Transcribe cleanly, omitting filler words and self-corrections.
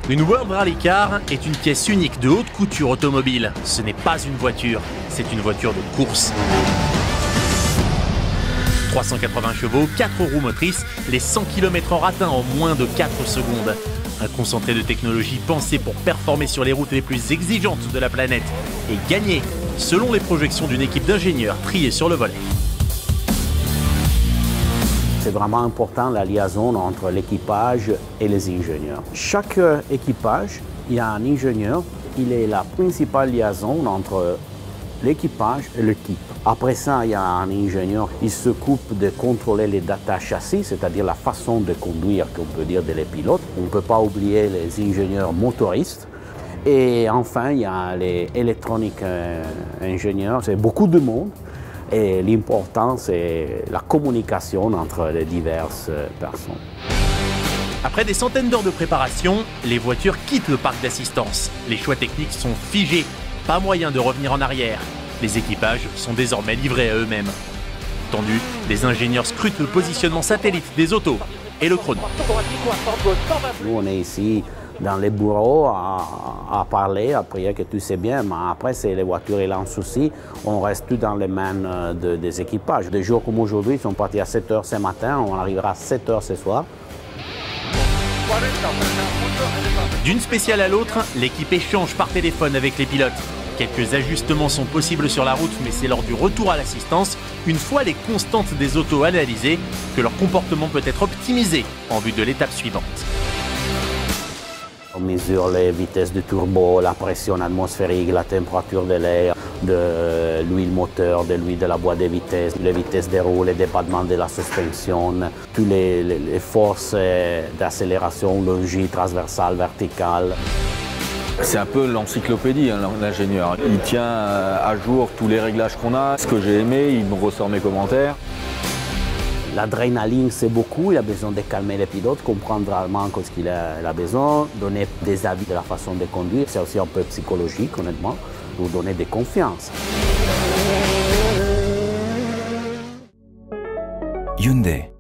Une World Rally Car est une pièce unique de haute couture automobile. Ce n'est pas une voiture, c'est une voiture de course. 380 chevaux, 4 roues motrices, les 100 km/h atteints en moins de 4 secondes. Un concentré de technologie pensé pour performer sur les routes les plus exigeantes de la planète et gagner, selon les projections d'une équipe d'ingénieurs triés sur le volet. C'est vraiment important la liaison entre l'équipage et les ingénieurs. Chaque équipage, il y a un ingénieur, il est la principale liaison entre l'équipage et l'équipe. Après ça, il y a un ingénieur, il s'occupe de contrôler les data châssis, c'est-à-dire la façon de conduire, qu'on peut dire, des pilotes. On ne peut pas oublier les ingénieurs motoristes. Et enfin, il y a les électroniques ingénieurs, c'est beaucoup de monde. Et l'important, c'est la communication entre les diverses personnes. Après des centaines d'heures de préparation, les voitures quittent le parc d'assistance. Les choix techniques sont figés, pas moyen de revenir en arrière. Les équipages sont désormais livrés à eux-mêmes. Tendu, les ingénieurs scrutent le positionnement satellite des autos et le chrono. Nous, on est ici dans les bureaux à parler, à prier que tout c'est bien, mais après, c'est les voitures et un souci, on reste tout dans les mains des équipages. Des jours comme aujourd'hui, ils sont partis à 7 h ce matin, on arrivera à 7 h ce soir. D'une spéciale à l'autre, l'équipe échange par téléphone avec les pilotes. Quelques ajustements sont possibles sur la route, mais c'est lors du retour à l'assistance, une fois les constantes des autos analysées, que leur comportement peut être optimisé en vue de l'étape suivante. On mesure les vitesses de turbo, la pression atmosphérique, la température de l'air, de l'huile moteur, de l'huile de la boîte de vitesse, les vitesses des roues, les débattements de la suspension, toutes les forces d'accélération, longique, transversale, verticale. C'est un peu l'encyclopédie, hein, l'ingénieur. Il tient à jour tous les réglages qu'on a, ce que j'ai aimé, il me ressort mes commentaires. L'adrénaline, c'est beaucoup, il a besoin de calmer les pilotes, comprendre vraiment ce qu'il a besoin, donner des avis de la façon de conduire. C'est aussi un peu psychologique, honnêtement, pour donner des confiances. Hyundai.